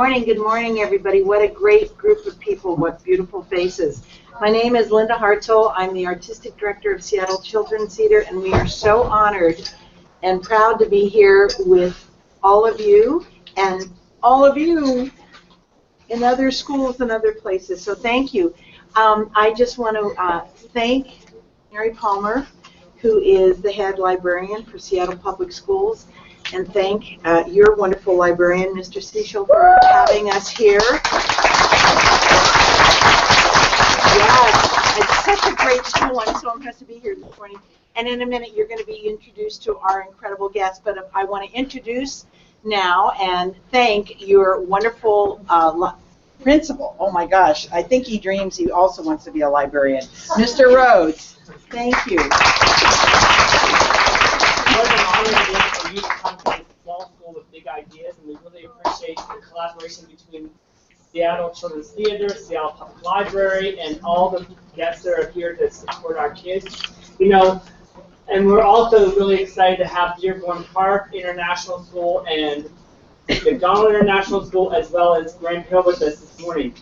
Good morning, everybody. What a great group of people. What beautiful faces. My name is Linda Hartzell. I'm the Artistic Director of Seattle Children's Theater, and we are so honored and proud to be here with all of you and all of you in other schools and other places. So thank you. I just want to thank Mary Palmer, who is the head librarian for Seattle Public Schools, and thank your wonderful librarian, Mr. Ishioka, for having us here. Yes, it's such a great school. I'm so impressed to be here this morning. And in a minute, you're going to be introduced to our incredible guests. But I want to introduce now and thank your wonderful principal. Oh my gosh, I think he dreams he also wants to be a librarian. Mr. Rhodes, thank you. For you to come to this small school with big ideas, and we really appreciate the collaboration between Seattle Children's Theater, Seattle Public Library, and all the guests that are here to support our kids. And we're also really excited to have Dearborn Park International School and McDonald International School, as well as Grand Hill with us this morning.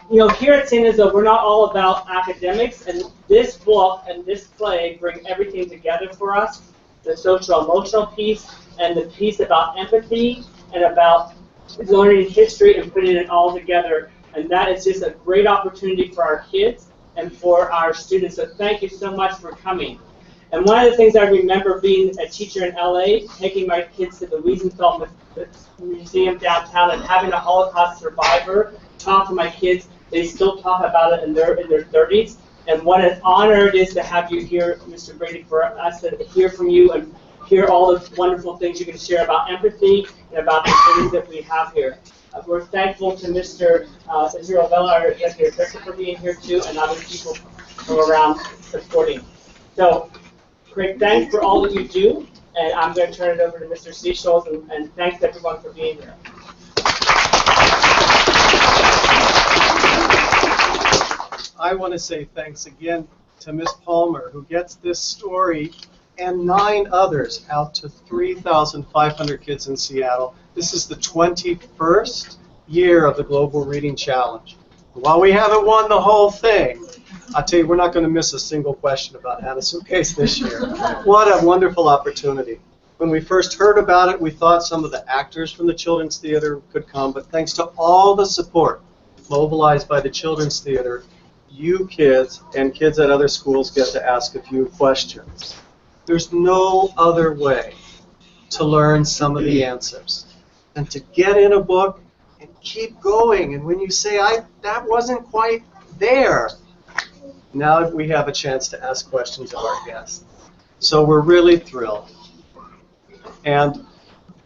Here at San Isabel, we're not all about academics, and this book and this play bring everything together for us. The social-emotional piece, and the piece about empathy, and about learning history and putting it all together. And that is just a great opportunity for our kids and for our students. So thank you so much for coming. And one of the things I remember being a teacher in LA, taking my kids to the Wiesenfeld Museum downtown and having a Holocaust survivor talk to my kids. They still talk about it in their 30s. And what an honor it is to have you here, Mr. Brady, for us to hear from you and hear all the wonderful things you can share about empathy and about the things that we have here. We're thankful to Mr. Israel Vela, our executive director, for being here too, and other people from around supporting. So, great thanks for all that you do, and I'm going to turn it over to Mr. Seashoals, and thanks everyone for being here. I want to say thanks again to Ms. Palmer, who gets this story and 9 others out to 3,500 kids in Seattle. This is the 21st year of the Global Reading Challenge. While we haven't won the whole thing, I'll tell you, we're not going to miss a single question about Hana Suitcase this year. What a wonderful opportunity. When we first heard about it, we thought some of the actors from the Children's Theater could come, but thanks to all the support mobilized by the Children's Theater, you kids and kids at other schools get to ask a few questions. There's no other way to learn some of the answers than to get in a book and keep going. And when you say, that wasn't quite there, now we have a chance to ask questions of our guests. So we're really thrilled. And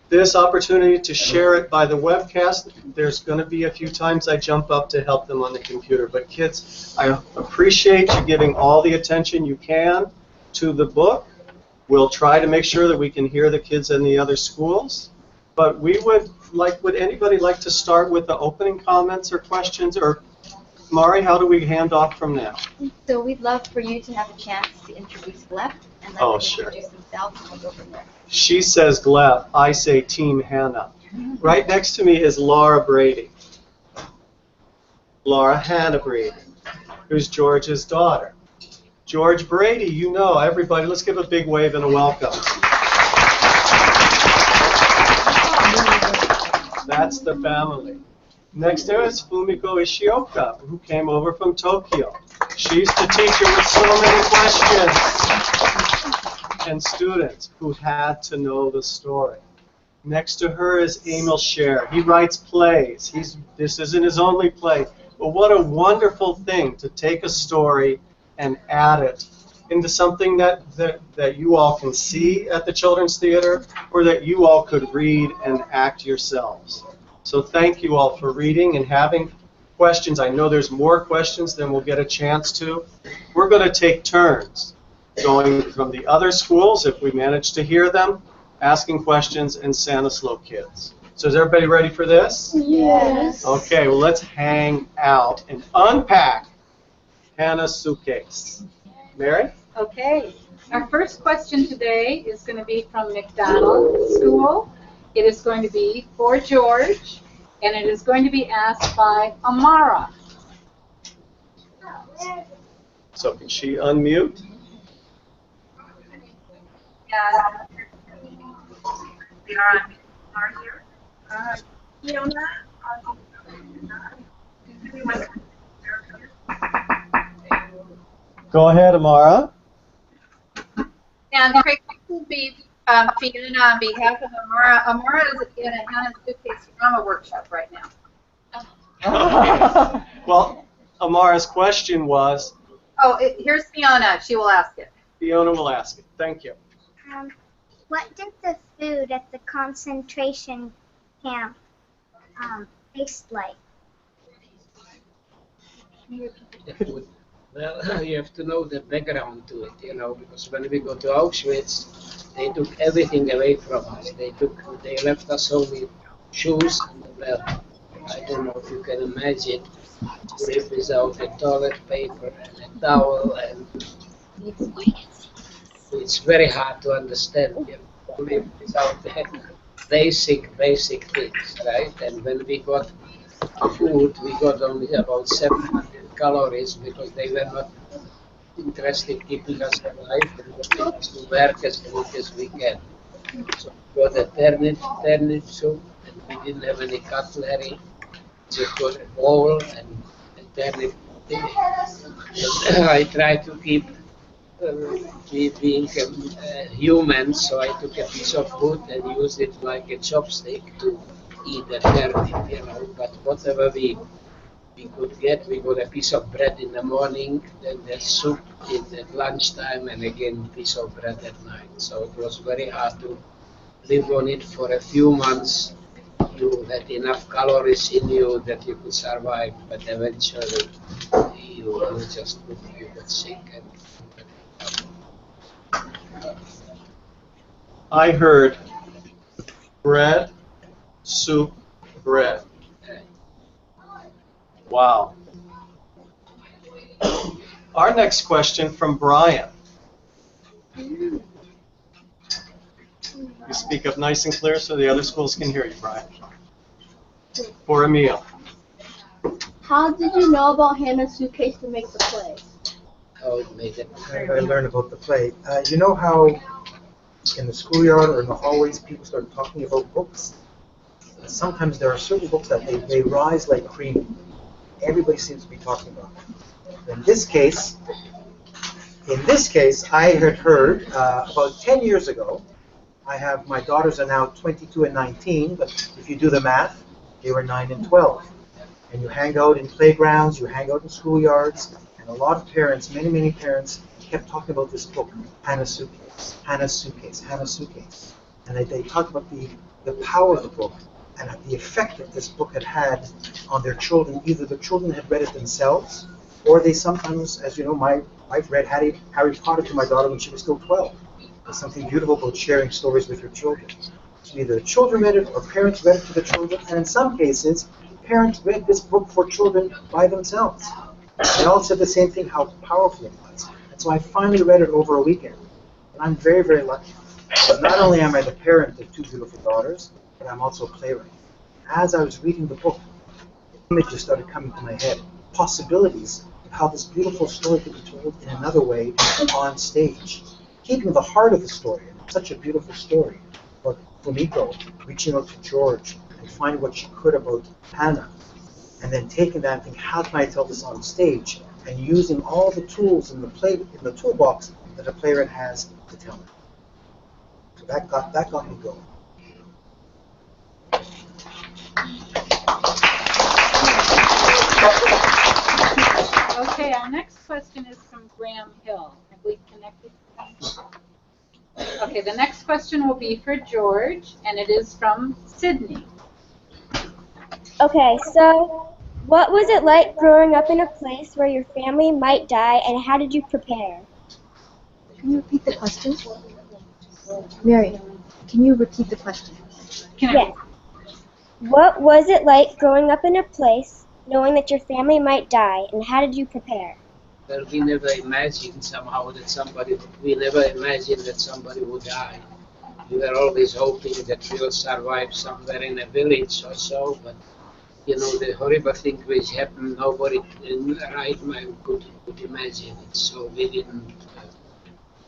this opportunity to share it by the webcast, there's going to be a few times I jump up to help them on the computer. But kids, I appreciate you giving all the attention you can to the book. We'll try to make sure that we can hear the kids in the other schools. But would anybody like to start with the opening comments or questions? Or Mari, how do we hand off from now? So we'd love for you to have a chance to introduce Gleb and let them introduce themselves, and we'll go from there. She says Gleb, I say Team Hana. Right next to me is Laura Brady. Laura Hana Brady, who's George's daughter. George Brady, everybody, let's give a big wave and a welcome. That's the family. Next to us, Fumiko Ishioka, who came over from Tokyo. She's the teacher with so many questions. And students who had to know the story. Next to her is Emil Scher. He writes plays. This isn't his only play, but what a wonderful thing to take a story and add it into something that you all can see at the Children's Theater, or that you all could read and act yourselves. So thank you all for reading and having questions. I know there's more questions than we'll get a chance to. We're going to take turns going from the other schools, if we manage to hear them, asking questions, and Sanislo kids. So is everybody ready for this? Yes. Okay, well, let's hang out and unpack Hana Suitcase. Mary? Okay. Our first question today is going to be from McDonald School. It is going to be for George. and it is going to be asked by Amara. So can she unmute? Yeah. We are on here. Fiona. Go ahead, Amara. And Craig will be Fiona on behalf of Amara. Amara is in a Hana Suitcase drama workshop right now. Well, Amara's question was, Oh, here's Fiona. She will ask it. Fiona will ask it. Thank you. What did the food at the concentration camp taste like? The food. Well, you have to know the background to it, you know, because when we go to Auschwitz, they took everything away from us. They left us only shoes and a belt. I don't know if you can imagine to live without a toilet paper and a towel, and it's very hard to understand, you know, to live without the basic things, right? And when we got food, we got only about 700 calories because they were not interested in keeping us alive and wanted us to work as quick as we can. So we got a turnip soup, and we didn't have any cutlery. Just got a bowl and a turnip. I try to keep me being human, so I took a piece of wood and used it like a chopstick to eat a turnip, you know. But whatever we could get, we got a piece of bread in the morning, then the soup at lunchtime, and again a piece of bread at night. So it was very hard to live on it for a few months. You had enough calories in you that you could survive, but eventually you got sick. I heard bread, soup, bread. Wow. Our next question from Brian. You speak up nice and clear so the other schools can hear you, Brian. For a meal. How did you know about Hana's Suitcase to make the play? Oh, it made it. I learned about the play. You know how in the schoolyard or in the hallways people start talking about books? Sometimes there are certain books that they rise like cream. Everybody seems to be talking about them. In this case, I had heard about 10 years ago. My daughters are now 22 and 19, but if you do the math, they were 9 and 12. And you hang out in playgrounds, you hang out in schoolyards, and a lot of parents, many parents, kept talking about this book, Hana's Suitcase, Hana's Suitcase, Hana's Suitcase. And they talked about the power of the book and the effect that this book had on their children. Either the children had read it themselves, or they sometimes, as you know, my wife read Harry Potter to my daughter when she was still 12. There's something beautiful about sharing stories with your children. So either the children read it or parents read it to the children, and in some cases, parents read this book for children by themselves. They all said the same thing, how powerful it was. And so I finally read it over a weekend. And I'm very, very lucky. Because not only am I the parent of two beautiful daughters, but I'm also a playwright. As I was reading the book, images started coming to my head. Possibilities of how this beautiful story could be told in another way on stage. Keeping the heart of the story, and such a beautiful story, about Fumiko reaching out to George and finding what she could about Hana, and then taking that and thinking, how can I tell this on stage, and using all the tools in the toolbox that a playwright has to tell it. So that got me going. Okay, our next question is from Graham Hill. Have we connected? Okay, the next question will be for George, and it is from Sydney. Okay, so what was it like growing up in a place where your family might die, and how did you prepare? Can you repeat the question? Mary, can you repeat the question? Yes. What was it like growing up in a place knowing that your family might die, and how did you prepare? Well, we never imagined that somebody would die. We were always hoping that we'll survive somewhere in a village or so, but the horrible thing which happened, nobody in the right mind could imagine it. So we didn't,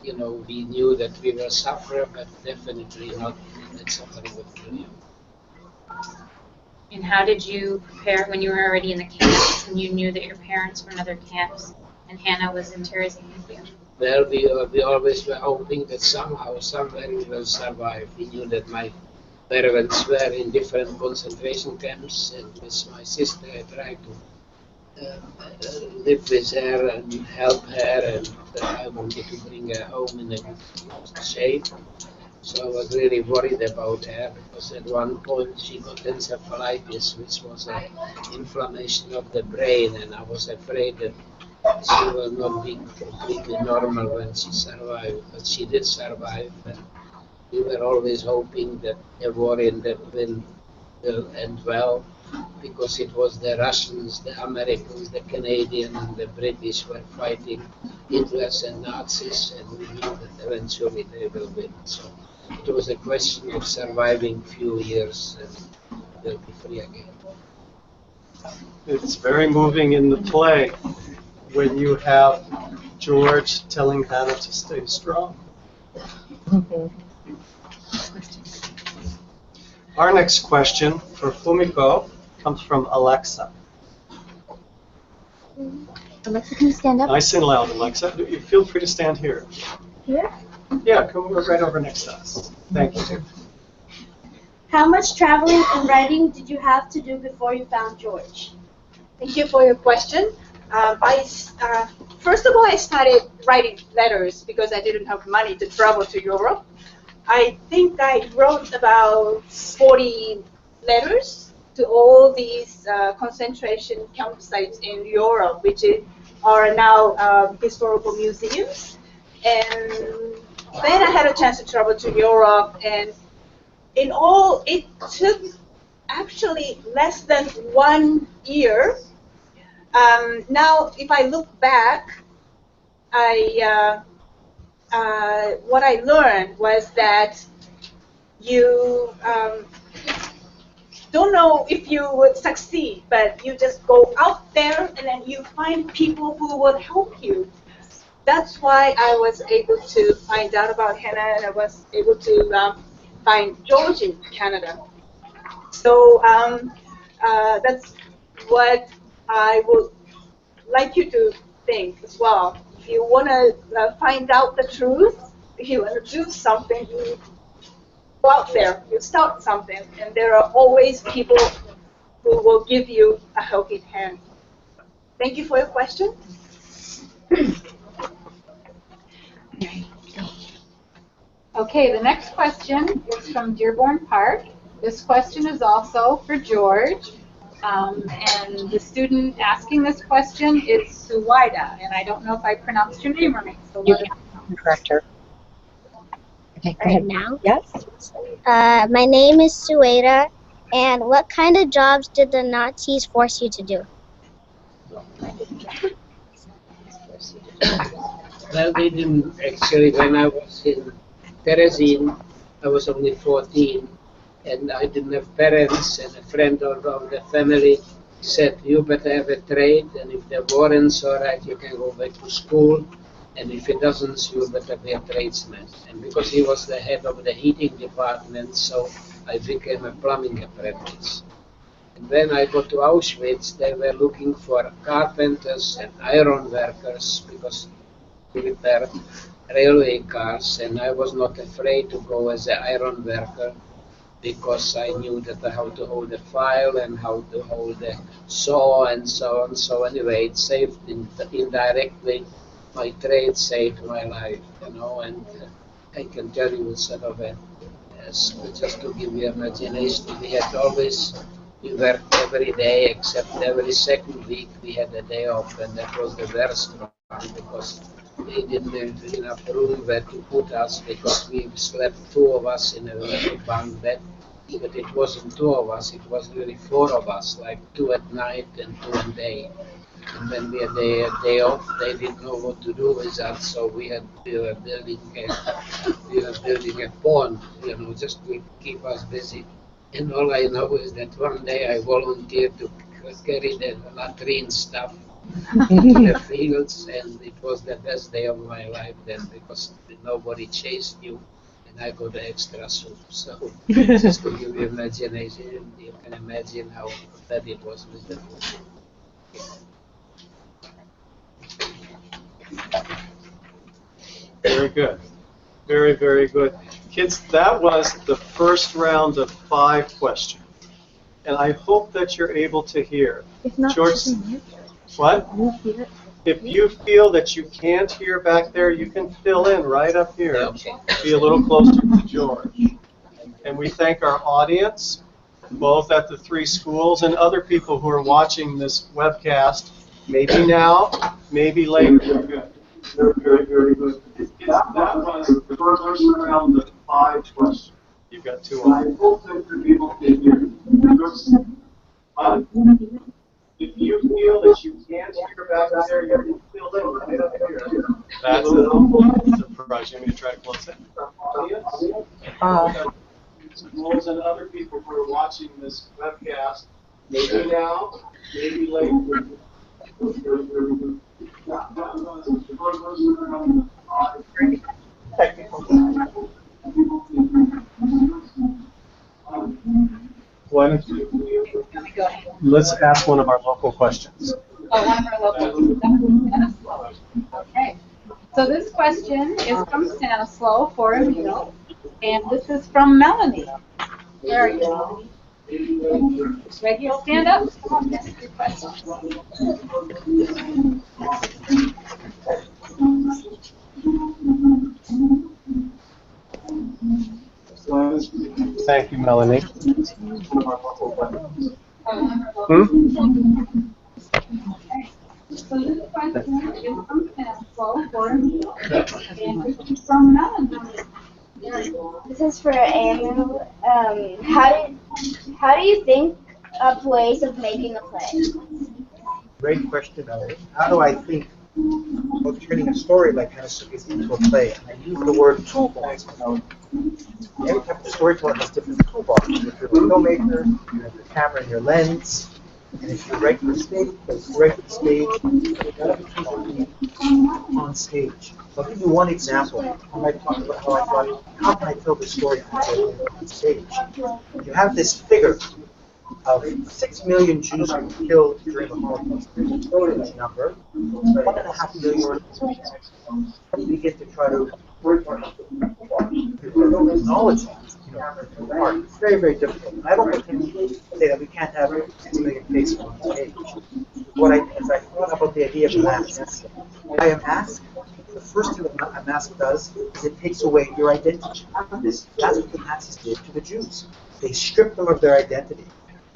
we knew that we will suffer, but definitely not that suffering would kill you. And how did you prepare when you were already in the camps and you knew that your parents were in other camps and Hana was in terrorism with you? Well, we always were hoping that somehow, somewhere we will survive. We knew that my parents were in different concentration camps, and with my sister I tried to live with her and help her, and I wanted to bring her home in a good shape. So I was really worried about her because at one point she got encephalitis, which was an inflammation of the brain, and I was afraid that she will not be completely normal when she survived. But she did survive, and we were always hoping that the war in that will end well, because it was the Russians, the Americans, the Canadians, and the British were fighting Hitlers and Nazis, and we knew that eventually they will win. So it was a question of surviving few years and we'll be free again. It's very moving in the play when you have George telling Hana to stay strong. Our next question for Fumiko comes from Alexa. Alexa, can you stand up? Nice and loud, Alexa. You feel free to stand here. Here? Yeah, come right over next to us. Thank you. How much traveling and writing did you have to do before you found George? Thank you for your question. First of all, I started writing letters because I didn't have money to travel to Europe. I think I wrote about 40 letters to all these concentration campsites in Europe, which are now historical museums. And then I had a chance to travel to Europe, and in all, it took actually less than 1 year. Now, if I look back, what I learned was that you don't know if you would succeed, but you just go out there and then you find people who will help you. That's why I was able to find out about Hana, and I was able to find George in Canada. So that's what I would like you to think as well. If you want to find out the truth, if you want to do something, you go out there, you start something, and there are always people who will give you a helping hand. Thank you for your question. Okay, the next question is from Dearborn Park. This question is also for George. And the student asking this question is Suwaida, and I don't know if I pronounced your name right. So you can correct her. Okay, go ahead. Now? Yes. My name is Sueda, and what kind of jobs did the Nazis force you to do? Well, they didn't actually. When I was in Terezin, I was only 14, and I didn't have parents, and a friend of the family said, you better have a trade, and if the war ends all right, you can go back to school, and if it doesn't, you better be a tradesman. And because he was the head of the heating department, so I became a plumbing apprentice. And when I got to Auschwitz, they were looking for carpenters and iron workers because we repaired railway cars, and I was not afraid to go as an iron worker because I knew that how to hold a file and how to hold a saw and so on. So anyway, it saved indirectly, my trade saved my life, and I can tell you sort of just to give you imagination, we worked every day except every second week we had a day off, and that was the worst one because they didn't have enough room where to put us because we slept two of us in a little bunk bed. But it wasn't two of us, it was really four of us, like two at night and two at day. And when we had a day off, they didn't know what to do with us, so we were building a pond, just to keep us busy. And all I know is that one day I volunteered to carry the latrine stuff in the fields, and it was the best day of my life then because nobody chased you, and I got the extra soup. So just to give you imagination, you can imagine how bad it was with the food. Very good. Very, very good. Kids, that was the first round of 5 questions. And I hope that you're able to hear. George, what? If you feel that you can't hear back there, you can fill in right up here. Okay. Be a little closer to George. And we thank our audience, both at the 3 schools and other people who are watching this webcast, maybe now, maybe later. Good. Very, very, very good. That was the first round of 5 questions. You've got 2 on. I hope that you're able to hear. If you feel that you can't hear back there, you can fill in right up here. That's a surprise. You want me to try to close it? Schools and other people who are watching this webcast, maybe now, maybe later. Why don't you, let's ask one of our local questions. Oh, one of our local. Okay. So this question is from Stanislaw for Emil, and this is from Melanie. Where are you, Melanie? Right here. Stand up. Come on, ask your question. Thank you, Melanie. So this question is from Stanislaw for Emil, and this is from Melanie. This is for Emil. How do you think of ways of making a play? Great question, Melanie. How do I think about turning a story like Hana Suitcase into a play? And I use the word toolbox. Every type of storyteller has different toolboxes. If you're a filmmaker, you have your camera and your lens. And if you're right for stage, you've got to be on stage. So I'll give you one example. I might talk about how I thought, how can I tell this story on stage? You have this figure of 6 million Jews who were killed during the Holocaust. There's a huge number, 1.5 million. How do you begin to try to acknowledge that? It's very, very difficult. And I don't pretend to say that we can't have 6 million faces on stage. What I did is I thought about the idea of masks. By a mask, the first thing that a mask does is it takes away your identity. That's what the Nazis did to the Jews. They stripped them of their identity.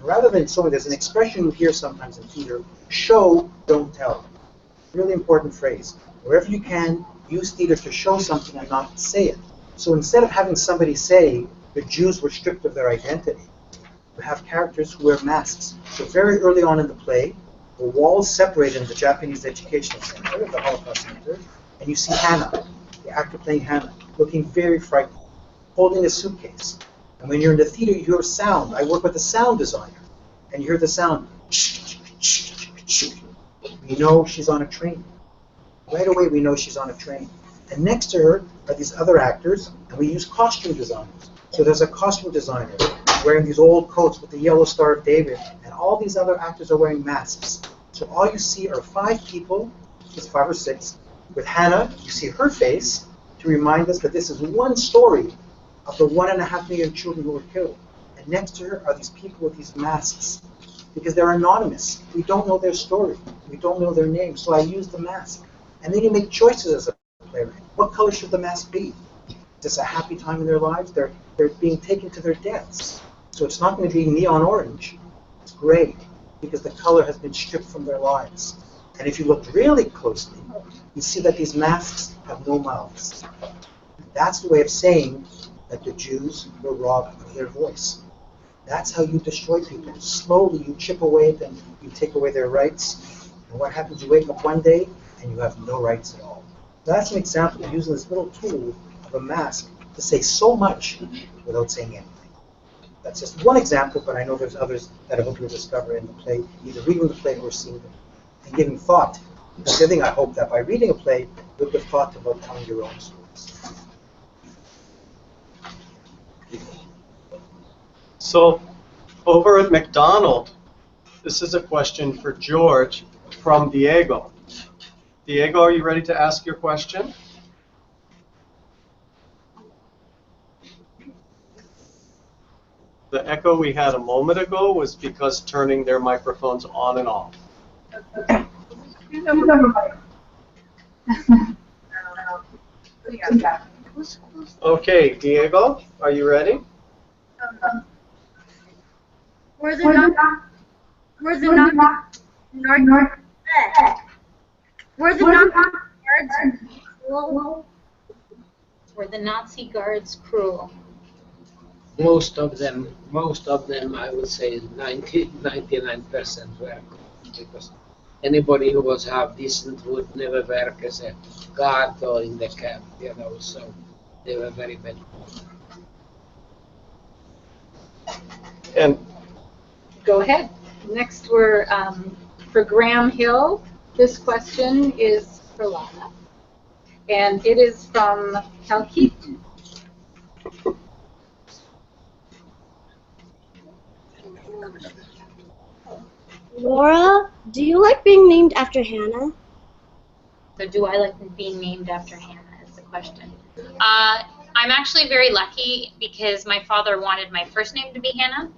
Rather than showing, there's an expression you hear sometimes in theater, show, don't tell. Really important phrase. Wherever you can, use theater to show something and not say it. So instead of having somebody say the Jews were stripped of their identity, you have characters who wear masks. So very early on in the play, the walls separated in the Japanese Educational Center, the Holocaust Center, and you see Hana, the actor playing Hana, looking very frightened, holding a suitcase. And when you're in the theater, you hear sound. I work with a sound designer, and you hear the sound. We know she's on a train. Right away, we know she's on a train. And next to her are these other actors, and we use costume designers. So there's a costume designer wearing these old coats with the yellow Star of David, and all these other actors are wearing masks. So all you see are 5 people, just 5 or 6. With Hana, you see her face to remind us that this is one story of the 1.5 million children who were killed. And next to her are these people with these masks, because they're anonymous. We don't know their story. We don't know their name. So I use the mask. And then you make choices as a player. What color should the mask be? Is this a happy time in their lives? They're being taken to their deaths. So it's not going to be neon orange. It's gray, because the color has been stripped from their lives. And if you look really closely, you see that these masks have no mouths. And that's the way of saying that the Jews were robbed of their voice. That's how you destroy people. Slowly you chip away at them, you take away their rights. And what happens? You wake up one day and you have no rights at all. That's an example of using this little tool of a mask to say so much without saying anything. That's just one example, but I know there's others that I hope you'll discover in the play, either reading the play or seeing them, and giving thought. That's the other thing I hope, that by reading a play, you'll give thought about telling your own stories. So, over at McDonald, this is a question for George from Diego. Diego, are you ready to ask your question? The echo we had a moment ago was because turning their microphones on and off. Okay, Diego, are you ready? Were the Nazi guards cruel? Most of them, I would say 99% were, because anybody who was half decent would never work as a guard or in the camp, so they were very bad. And Go ahead. Next, we're for Graham Hill. This question is for Lana, and it is from Kalkit. Laura, do you like being named after Hana? So do I like being named after Hana is the question. I'm actually very lucky because my father wanted my first name to be Hana,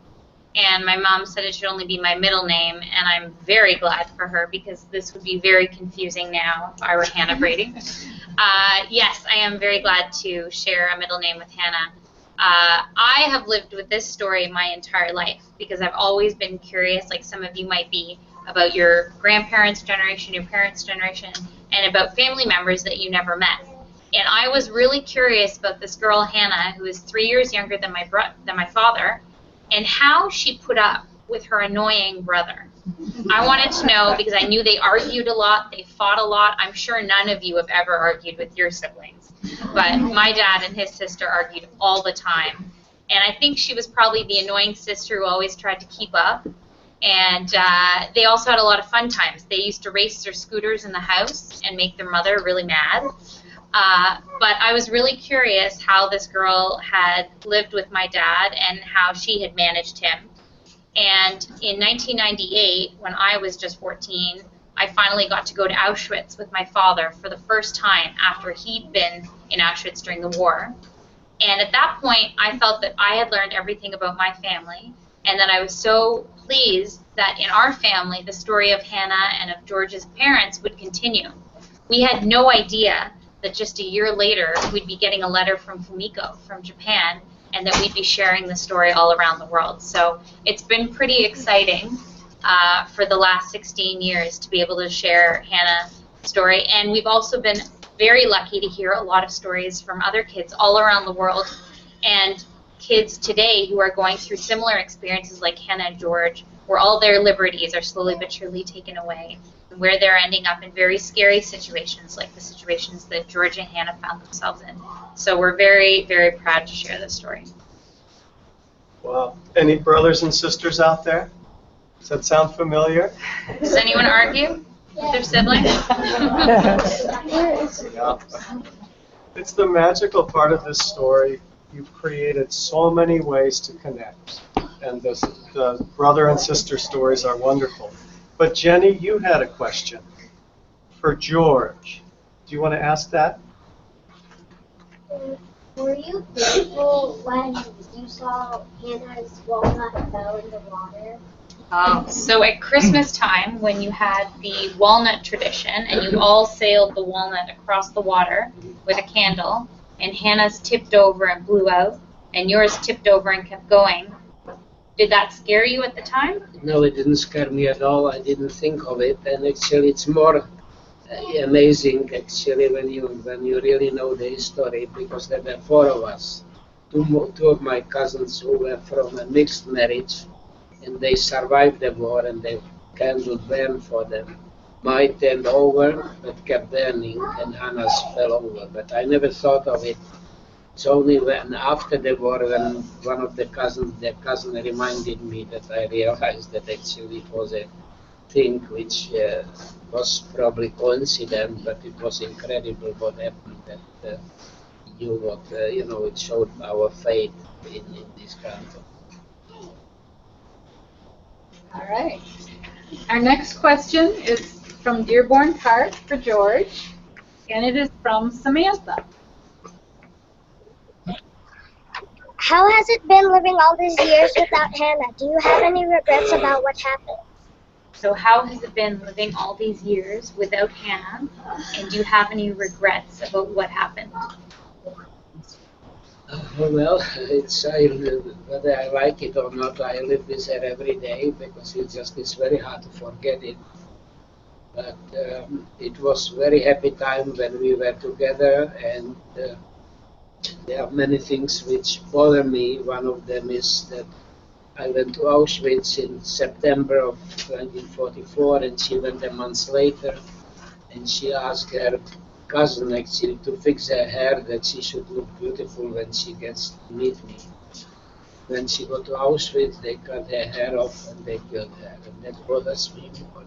and my mom said it should only be my middle name, and I'm very glad for her because this would be very confusing now if I were Hana Brady. Yes, I am very glad to share a middle name with Hana. I have lived with this story my entire life because I've always been curious, like some of you might be, about your grandparents' generation, your parents' generation, and about family members that you never met. And I was really curious about this girl, Hana, who is 3 years younger than my father, and how she put up with her annoying brother. I wanted to know because I knew they argued a lot, they fought a lot. I'm sure none of you have ever argued with your siblings, but my dad and his sister argued all the time. And I think she was probably the annoying sister who always tried to keep up. And they also had a lot of fun times. They used to race their scooters in the house and make their mother really mad. But I was really curious how this girl had lived with my dad and how she had managed him. And in 1998, when I was just 14, I finally got to go to Auschwitz with my father for the first time after he'd been in Auschwitz during the war. And at that point, I felt that I had learned everything about my family, and that I was so pleased that in our family, the story of Hana and of George's parents would continue. We had no idea that just a year later, we'd be getting a letter from Fumiko from Japan, and that we'd be sharing the story all around the world. So it's been pretty exciting for the last 16 years to be able to share Hana's story. And we've also been very lucky to hear a lot of stories from other kids all around the world, and kids today who are going through similar experiences like Hana and George, where all their liberties are slowly but surely taken away, and where they're ending up in very scary situations like the situations that George and Hana found themselves in. So we're very, very proud to share this story. Wow. Any brothers and sisters out there? Does that sound familiar? Does anyone argue with their siblings? Yeah. It's the magical part of this story. You've created so many ways to connect, and the brother and sister stories are wonderful. But Jenny, you had a question for George. Do you want to ask that? Were you grateful when you saw Hannah's walnut fell in the water? So at Christmas time, when you had the walnut tradition, and you all sailed the walnut across the water with a candle, and Hannah's tipped over and blew out, and yours tipped over and kept going, did that scare you at the time? No, it didn't scare me at all. I didn't think of it, and actually it's more amazing actually when you really know the history, because there were 4 of us. Two of my cousins who were from a mixed marriage, and they survived the war, and the candle burned for them. Mine turned over, but kept burning, and Hannah's fell over. But I never thought of it It's only when after the war, when one of their cousin reminded me that I realized that actually it was a thing which was probably coincident, but it was incredible what happened. That it showed our faith in this country. All right. Our next question is from Dearborn Park for George, and it is from Samantha. How has it been living all these years without Hannah? Do you have any regrets about what happened? So how has it been living all these years without Hannah? And do you have any regrets about what happened? Well, whether I like it or not, I live with her every day because it's very hard to forget it. But it was very happy time when we were together, and there are many things which bother me. One of them is that I went to Auschwitz in September of 1944, and she went a month later, and she asked her cousin actually to fix her hair that she should look beautiful when she gets to meet me. When she got to Auschwitz, they cut her hair off and they killed her, and that bothers me more.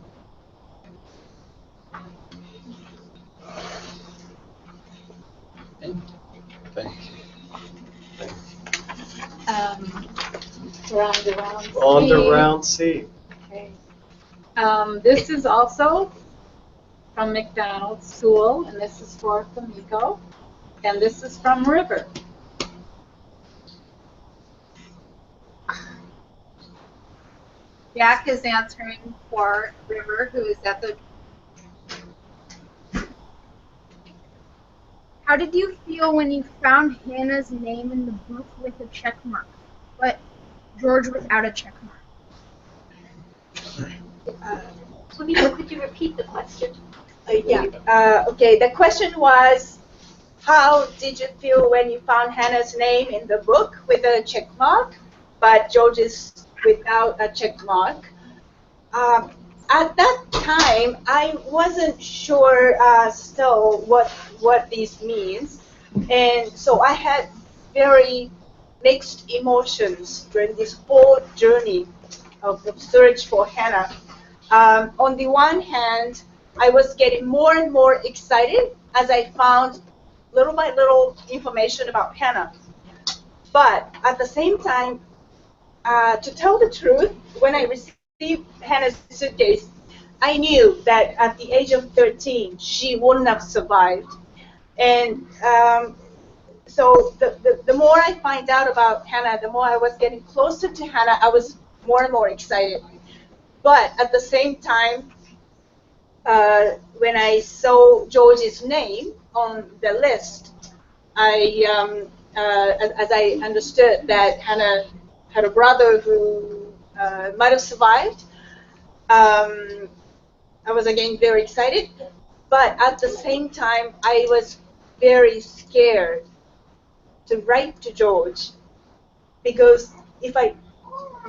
Thank you. We're on to round C. On to round C. Okay. This is also from McDonald's School, and this is for Fumiko, and this is from River. Jack is answering for River, who is at the... How did you feel when you found Hannah's name in the book with a check mark, but George without a check mark? Fumiko, could you repeat the question? Okay, the question was, how did you feel when you found Hannah's name in the book with a check mark, but George's without a check mark? At that time, I wasn't sure still what this means, and so I had very mixed emotions during this whole journey of the search for Hannah. On the one hand, I was getting more and more excited as I found little by little information about Hannah. But at the same time, to tell the truth, when I received Hannah's suitcase, I knew that at the age of 13, she wouldn't have survived. And so the more I find out about Hannah, the more I was getting closer to Hannah, I was more and more excited. But at the same time, when I saw George's name on the list, as I understood that Hannah had a brother who might have survived, I was again very excited. But at the same time, I was very scared to write to George, because if I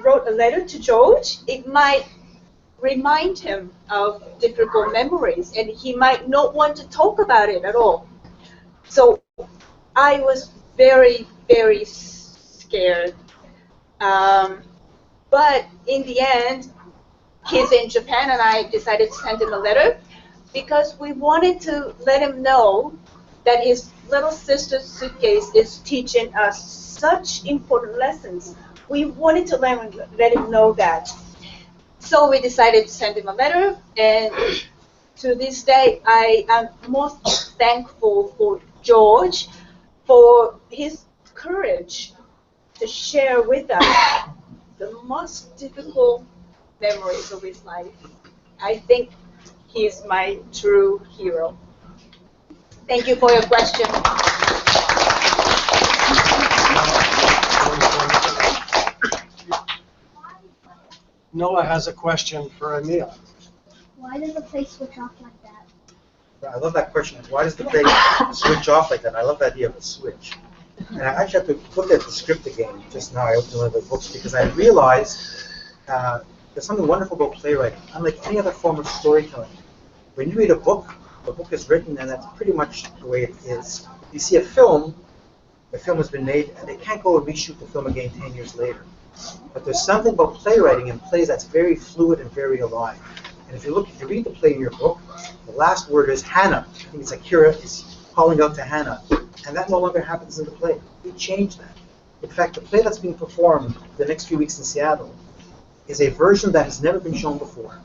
wrote a letter to George, it might remind him of difficult memories, and he might not want to talk about it at all. So I was very, very scared. But in the end, he's in Japan, and I decided to send him a letter because we wanted to let him know that his little sister's suitcase is teaching us such important lessons. We wanted to let him know that. So we decided to send him a letter, and to this day, I am most thankful for George for his courage to share with us the most difficult memories of his life. I think he's my true hero. Thank you for your question. Noah has a question for Emil. Why did the place switch off like that? I love that question. Why does the play switch off like that? I love the idea of a switch. And I actually have to look at the script again just now. I opened one of the books because I realized there's something wonderful about playwriting. Unlike any other form of storytelling, when you read a book, the book is written and that's pretty much the way it is. You see a film, the film has been made, and they can't go and reshoot the film again 10 years later. But there's something about playwriting in plays that's very fluid and very alive. And if you read the play in your book, the last word is Hana. I think it's Akira is calling out to Hana. And that no longer happens in the play. We changed that. In fact, the play that's being performed the next few weeks in Seattle is a version that has never been shown before.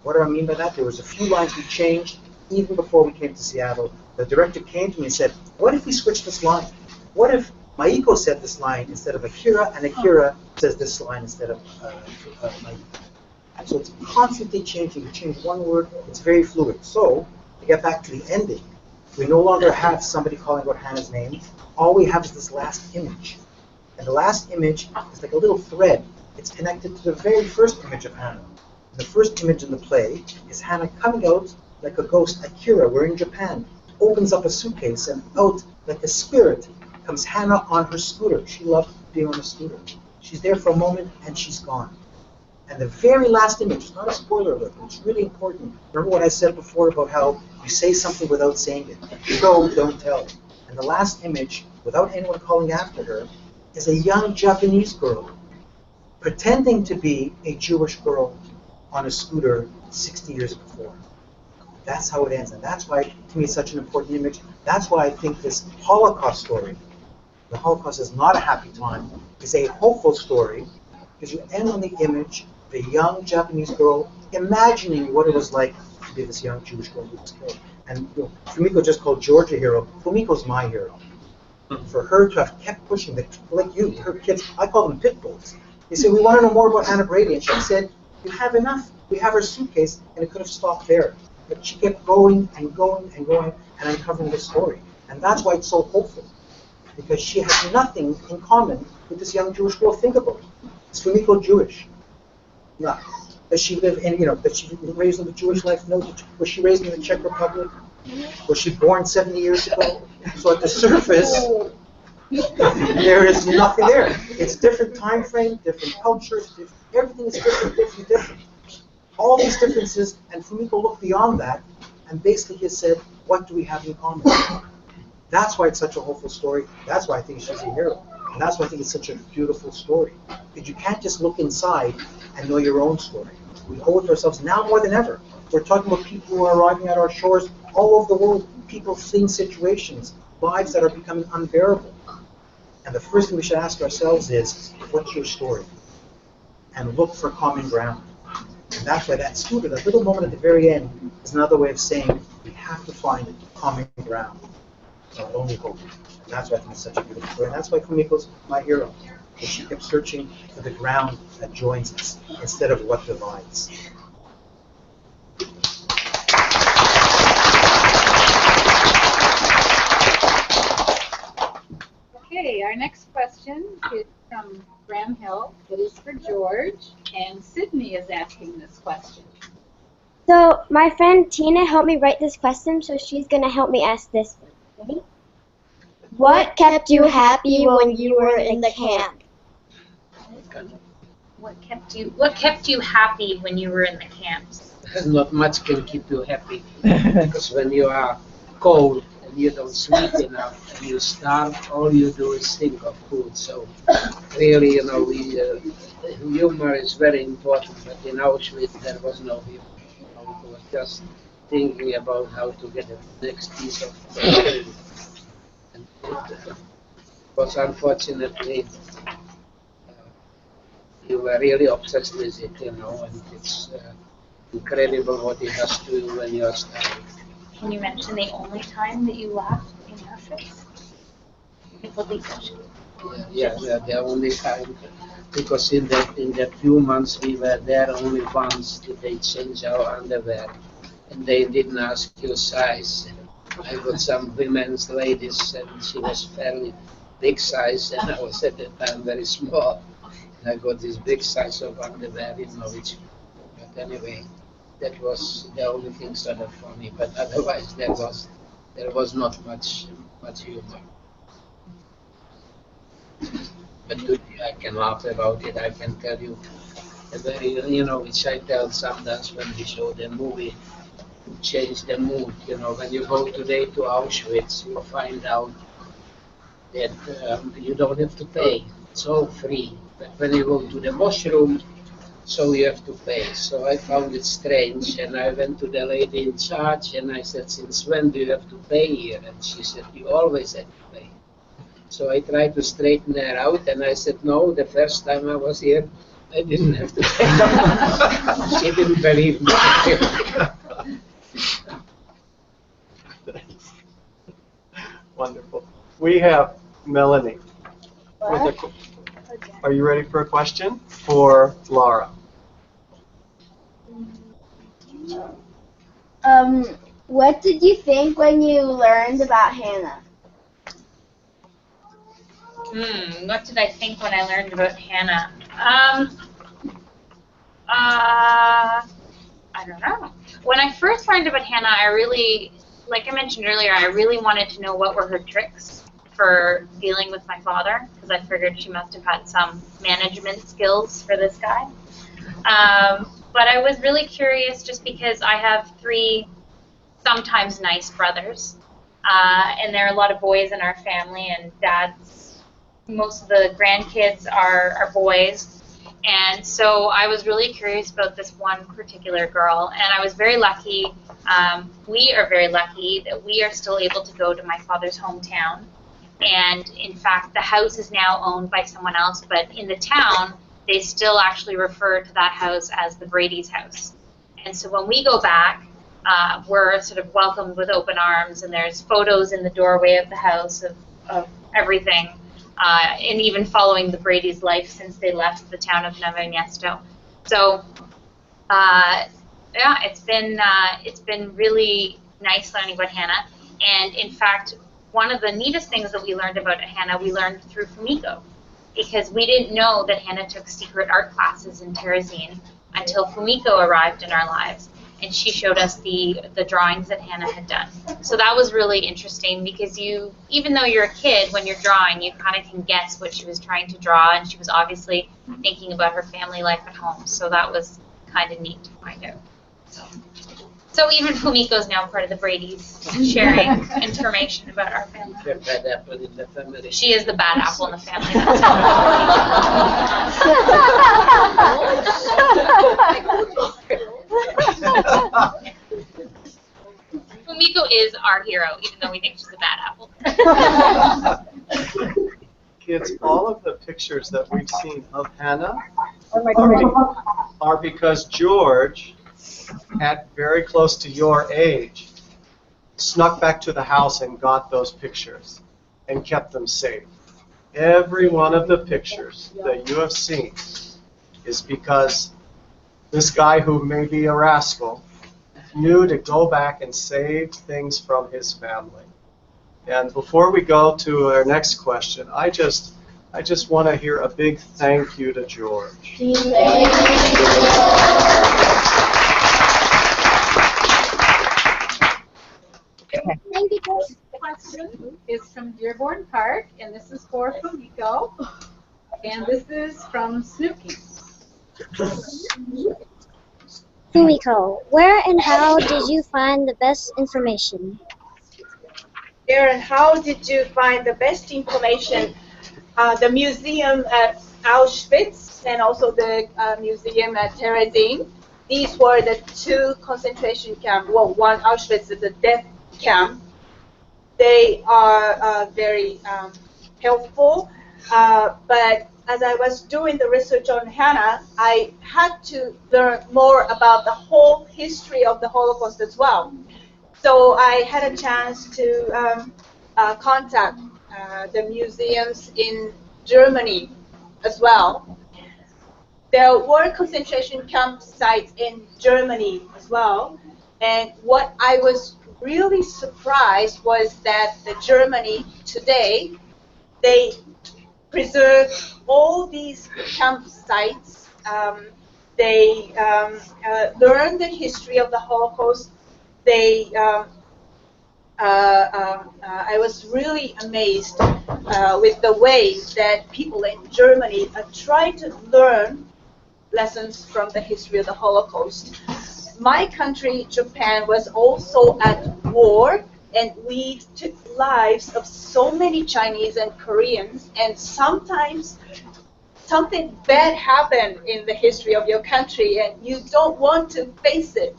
What do I mean by that? There was a few lines we changed even before we came to Seattle. The director came to me and said, what if we switch this line? What if Maiko said this line instead of Akira, and Akira says this line instead of Maiko? So it's constantly changing. You change one word, it's very fluid. So, to get back to the ending, we no longer have somebody calling out Hana's name. All we have is this last image. And the last image is like a little thread. It's connected to the very first image of Hana. The first image in the play is Hana coming out like a ghost. Akira, we're in Japan, opens up a suitcase, and out like a spirit comes Hana on her scooter. She loved being on a scooter. She's there for a moment, and she's gone. And the very last image, it's not a spoiler alert, but it's really important. Remember what I said before about how you say something without saying it. Show, don't tell. And the last image, without anyone calling after her, is a young Japanese girl pretending to be a Jewish girl on a scooter 60 years before. That's how it ends. And that's why, to me, it's such an important image. That's why I think this Holocaust story, the Holocaust is not a happy time, is a hopeful story, because you end on the image of a young Japanese girl imagining what it was like to be this young Jewish girl who was killed. And Fumiko just called George a hero. Fumiko's my hero. For her to have kept pushing, like you, her kids, I call them pit bulls. They say, we want to know more about Hana Brady. And she said, you have enough. We have her suitcase, and it could have stopped there. But she kept going and going and going and uncovering this story. And that's why it's so hopeful. Because she has nothing in common with this young Jewish girl. Think about it. Is Fumiko Jewish? No. Does she live in, does she raised in the Jewish life? No. Was she raised in the Czech Republic? Was she born 70 years ago? So at the surface, there is nothing there. It's different time frame, different cultures, everything is different. All these differences, and Fumiko looked beyond that, and basically has said, what do we have in common? That's why it's such a hopeful story. That's why I think she's a hero. And that's why I think it's such a beautiful story. Because you can't just look inside and know your own story. We owe it to ourselves now more than ever. We're talking about people who are arriving at our shores all over the world, people fleeing situations, lives that are becoming unbearable. And the first thing we should ask ourselves is, what's your story? And look for common ground. And that's why that scooter, that little moment at the very end, is another way of saying we have to find common ground. It's our only hope. And that's why I think it's such a beautiful story. And that's why Fumiko's my hero. Because she kept searching for the ground that joins us instead of what divides. Okay, our next question is from Graham Hill. It is for George, and Sydney is asking this question. So my friend Tina helped me write this question, so she's going to help me ask this one. Ready? What kept you happy when you were in the camp? What kept you happy when you were in the camps? Not much can keep you happy, because when you are cold and you don't sleep enough and you starve, all you do is think of food. So really, humor is very important, but in Auschwitz there was no humor. It was just thinking about how to get the next piece of food. And it was unfortunately, you were really obsessed with it, and it's incredible what it does to you when you're starving. Can you mention the only time that you laughed in Auschwitz? Yeah, the only time, because in that few months we were there, only once did they change our underwear, and they didn't ask your size. I got some women's ladies, and she was fairly big size, and I was at the time very small. And I got this big size of underwear, but anyway, that was the only thing sort of funny. But otherwise, there was not much humor. But I can laugh about it. I can tell you a very, which I tell sometimes when we show the movie, change the mood. When you go today to Auschwitz, you find out that you don't have to pay. It's all free. But when you go to the washroom, so you have to pay. So I found it strange, and I went to the lady in charge, and I said, since when do you have to pay here? And she said, you always have to pay. So I tried to straighten her out, and I said, no, the first time I was here, I didn't have to pay. She didn't believe me. Wonderful. We have Melanie. Are you ready for a question? For Laura. What did you think when you learned about Hana? What did I think when I learned about Hana? I don't know. When I first learned about Hana, I really, like I mentioned earlier, I really wanted to know what were her tricks for dealing with my father, because I figured she must have had some management skills for this guy. But I was really curious just because I have 3 sometimes nice brothers, and there are a lot of boys in our family, and most of the grandkids are boys. And so I was really curious about this one particular girl, and I was very lucky. We are very lucky that we are still able to go to my father's hometown. And in fact, the house is now owned by someone else, but in the town, they still actually refer to that house as the Brady's house. And so when we go back, we're sort of welcomed with open arms, and there's photos in the doorway of the house of everything. And even following the Brady's life since they left the town of Nuevo Ernesto. So, yeah, it's been really nice learning about Hana. And in fact, one of the neatest things that we learned about Hana, we learned through Fumiko, because we didn't know that Hana took secret art classes in Terezin until Fumiko arrived in our lives. And she showed us the drawings that Hana had done. So that was really interesting because even though you're a kid, when you're drawing, you kind of can guess what she was trying to draw, and she was obviously thinking about her family life at home. So that was kind of neat to find out. So even Fumiko's now part of the Brady's, sharing information about our family. The bad apple in the family. She is the bad apple in the family. Fumiko is our hero, even though we think she's a bad apple. Kids, all of the pictures that we've seen of Hana are because George, at very close to your age, snuck back to the house and got those pictures and kept them safe. Every one of the pictures that you have seen is because this guy, who may be a rascal, knew to go back and save things from his family. And before we go to our next question, I just want to hear a big thank you to George. Thank you. This question is from Dearborn Park, and this is for Fumiko. And this is from Suitcase. Fumiko, where and how did you find the best information? Where and how did you find the best information? The museum at Auschwitz and also the museum at Terezin. These were the 2 concentration camps. Well, one Auschwitz is a death camp. They are very helpful, but as I was doing the research on Hana, I had to learn more about the whole history of the Holocaust as well. So I had a chance to contact the museums in Germany as well. There were concentration camp sites in Germany as well. And what I was really surprised was that the Germany today, they preserve all these campsites. They learn the history of the Holocaust. I was really amazed with the way that people in Germany try to learn lessons from the history of the Holocaust. My country, Japan, was also at war, and we took lives of so many Chinese and Koreans, and sometimes something bad happened in the history of your country and you don't want to face it.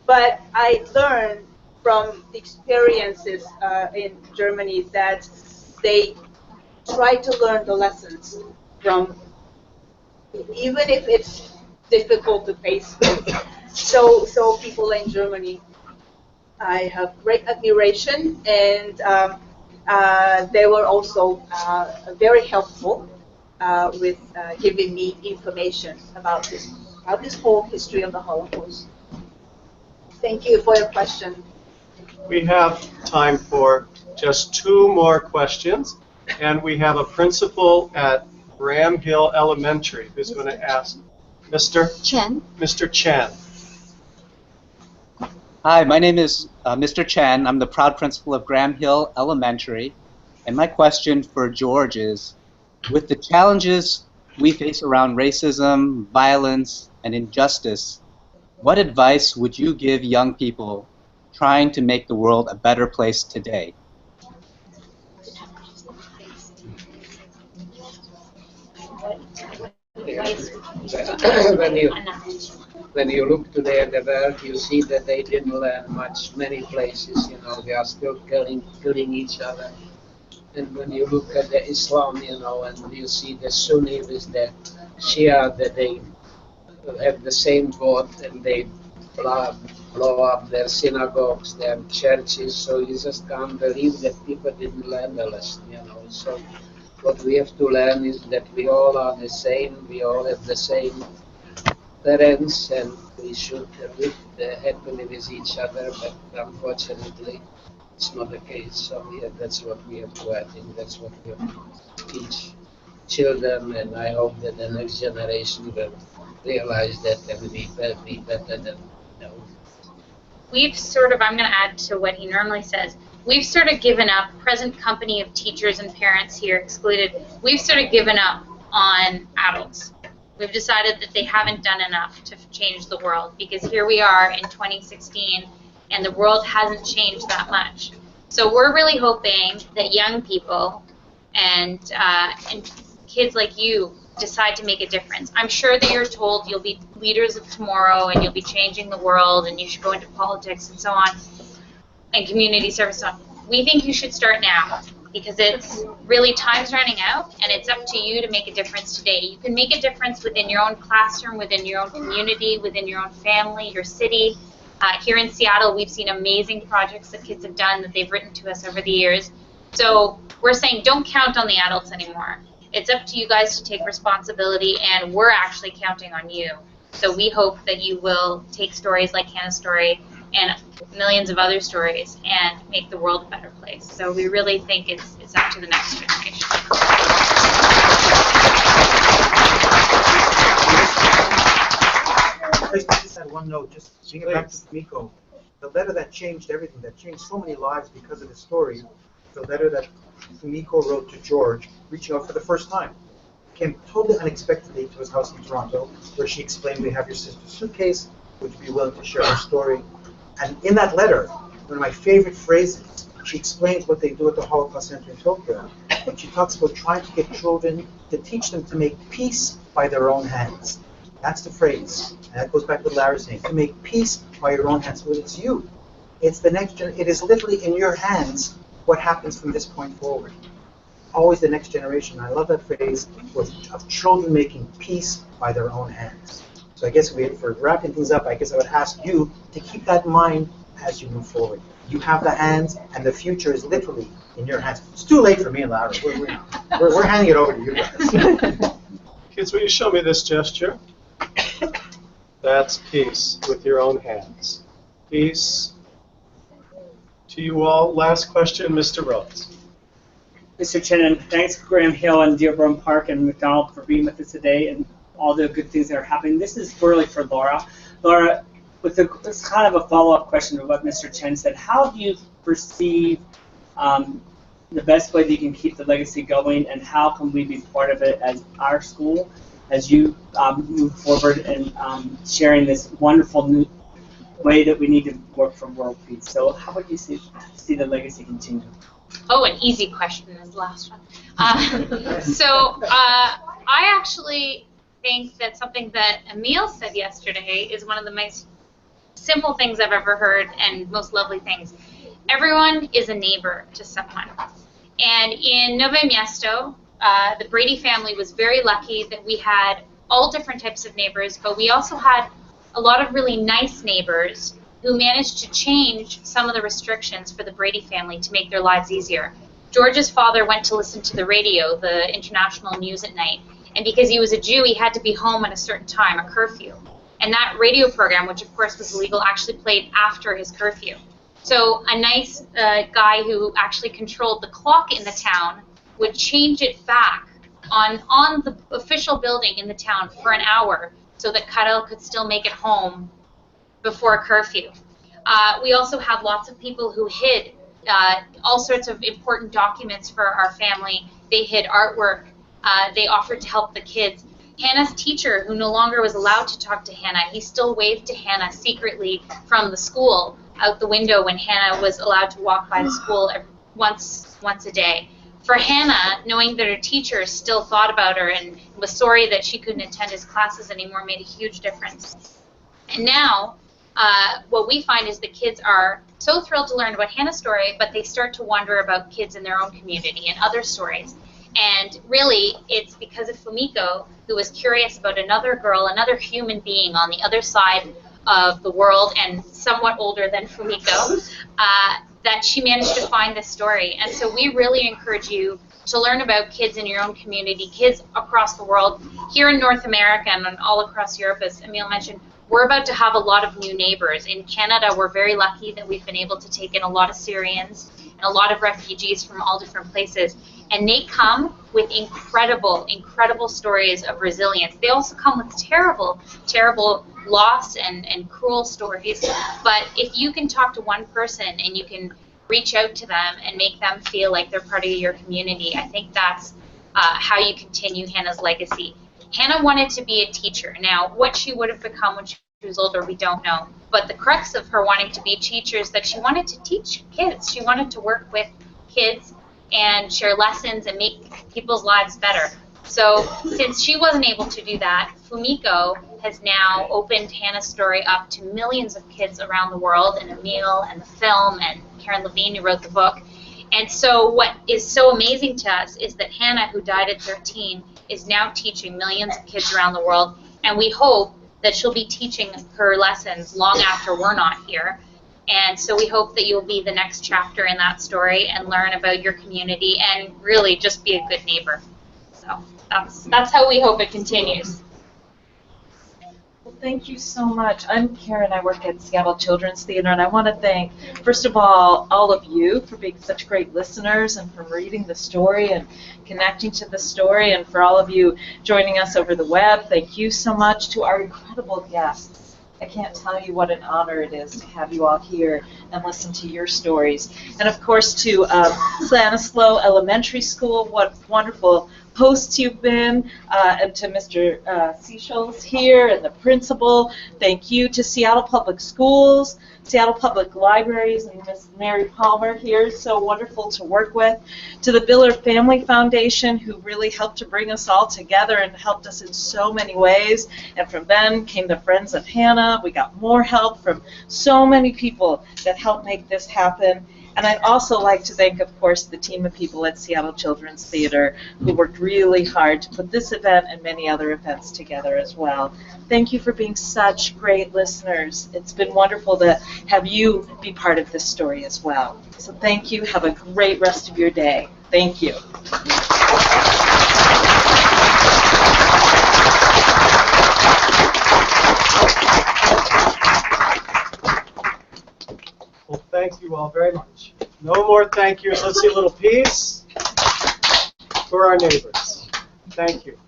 But I learned from the experiences in Germany that they try to learn the lessons from, even if it's difficult to face. So people in Germany, I have great admiration, and they were also very helpful with giving me information about this whole history of the Holocaust. Thank you for your question. We have time for just 2 more questions, and we have a principal at Graham Hill Elementary who's going to ask Mr. Chen. Mr. Chen. Hi, my name is Mr. Chen. I'm the proud principal of Graham Hill Elementary. And my question for George is, with the challenges we face around racism, violence, and injustice, what advice would you give young people trying to make the world a better place today? When you look today at the world, you see that they didn't learn much. Many places, they are still killing each other. And when you look at the Islam, and you see the Sunni with the Shia, that they have the same God and they blow up their synagogues, their churches. So you just can't believe that people didn't learn the lesson, So what we have to learn is that we all are the same, we all have the same parents, and we should live happily with each other, but unfortunately it's not the case. So that's what we have to, I think that's what we have to teach children, and I hope that the next generation will realize that and be better than We've sort of, I'm going to add to what he normally says, we've sort of given up, present company of teachers and parents here excluded, we've sort of given up on adults. We've decided that they haven't done enough to change the world, because here we are in 2016 and the world hasn't changed that much. So we're really hoping that young people and kids like you decide to make a difference. I'm sure that you're told you'll be leaders of tomorrow and you'll be changing the world and you should go into politics and so on, and community service and so on. We think you should start now, because it's really, time's running out, and it's up to you to make a difference today. You can make a difference within your own classroom, within your own community, within your own family, your city. Here in Seattle, we've seen amazing projects that kids have done that they've written to us over the years. So we're saying don't count on the adults anymore. It's up to you guys to take responsibility, and we're actually counting on you. So we hope that you will take stories like Hana's story and millions of other stories and make the world a better place. So we really think it's up to the next generation. I just had one note, just bringing it back to Fumiko. The letter that changed everything, that changed so many lives because of the story, the letter that Fumiko wrote to George, reaching out for the first time. Came totally unexpectedly to his house in Toronto, where she explained, we have your sister's suitcase, would you be willing to share her story? And in that letter, one of my favorite phrases, she explains what they do at the Holocaust Center in Tokyo. And she talks about trying to get children to teach them to make peace by their own hands. That's the phrase. And that goes back to what Larry was saying, to make peace by your own hands. Well, it's you. It's the next generation. It is literally in your hands what happens from this point forward. Always the next generation. I love that phrase of children making peace by their own hands. So I guess for wrapping things up, I guess I would ask you to keep that in mind as you move forward. You have the hands, and the future is literally in your hands. It's too late for me and Larry. We're handing it over to you guys. Kids, will you show me this gesture? That's peace with your own hands. Peace to you all. Last question, Mr. Rhodes. Mr. Chen, and thanks Graham Hill and Dearborn Park and McDonald for being with us today and all the good things that are happening. This is really for Laura. Laura, it's kind of a follow-up question to what Mr. Chen said. How do you perceive the best way that you can keep the legacy going, and how can we be part of it as our school, as you move forward and sharing this wonderful new way that we need to work for world peace? So how would you see the legacy continue? Oh, an easy question is the last one. I actually think that something that Emil said yesterday is one of the most simple things I've ever heard and most lovely things. Everyone is a neighbor to someone. And in Nove Miesto, the Brady family was very lucky that we had all different types of neighbors, but we also had a lot of really nice neighbors who managed to change some of the restrictions for the Brady family to make their lives easier. George's father went to listen to the radio, the international news at night, and because he was a Jew, he had to be home at a certain time, a curfew. And that radio program, which of course was illegal, actually played after his curfew. So a nice guy who actually controlled the clock in the town would change it back on the official building in the town for an hour so that Karel could still make it home before curfew. We also had lots of people who hid all sorts of important documents for our family. They hid artwork. They offered to help the kids. Hannah's teacher, who no longer was allowed to talk to Hannah, he still waved to Hannah secretly from the school out the window when Hannah was allowed to walk by the school once a day. For Hannah, knowing that her teacher still thought about her and was sorry that she couldn't attend his classes anymore made a huge difference. And now, what we find is the kids are so thrilled to learn about Hannah's story, but they start to wonder about kids in their own community and other stories. And really, it's because of Fumiko, who was curious about another girl, another human being on the other side of the world and somewhat older than Fumiko, that she managed to find this story. And so we really encourage you to learn about kids in your own community, kids across the world. Here in North America and all across Europe, as Emil mentioned, we're about to have a lot of new neighbors. In Canada, we're very lucky that we've been able to take in a lot of Syrians and a lot of refugees from all different places. And they come with incredible, incredible stories of resilience. They also come with terrible, terrible loss and cruel stories. But if you can talk to one person and you can reach out to them and make them feel like they're part of your community, I think that's how you continue Hannah's legacy. Hannah wanted to be a teacher. Now, what she would have become when she was older, we don't know. But the crux of her wanting to be a teacher is that she wanted to teach kids. She wanted to work with kids and share lessons and make people's lives better. So since she wasn't able to do that, Fumiko has now opened Hannah's story up to millions of kids around the world, and Emil and the film and Karen Levine, who wrote the book. And so what is so amazing to us is that Hannah, who died at 13, is now teaching millions of kids around the world, and we hope that she'll be teaching her lessons long after we're not here. And so we hope that you'll be the next chapter in that story and learn about your community and really just be a good neighbor. So that's how we hope it continues. Well, thank you so much. I'm Karen. I work at Seattle Children's Theater, and I want to thank, first of all of you for being such great listeners and for reading the story and connecting to the story, and for all of you joining us over the web. Thank you so much to our incredible guests. I can't tell you what an honor it is to have you all here and listen to your stories. And of course to Stanislaw Elementary School, what wonderful hosts you've been, and to Mr. Seychelles here and the principal. Thank you to Seattle Public Schools, Seattle Public Libraries, and Ms. Mary Palmer here, so wonderful to work with. To the Biller Family Foundation, who really helped to bring us all together and helped us in so many ways. And from them came the Friends of Hannah. We got more help from so many people that helped make this happen. And I'd also like to thank, of course, the team of people at Seattle Children's Theater who worked really hard to put this event and many other events together as well. Thank you for being such great listeners. It's been wonderful to have you be part of this story as well. So thank you. Have a great rest of your day. Thank you. Well, thank you all very much. No more thank yous. Let's see a little peace for our neighbors. Thank you.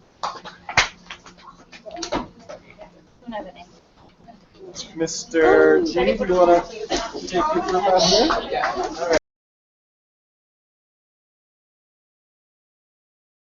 Mr. G, do you want to take your group out here? Yeah. All right.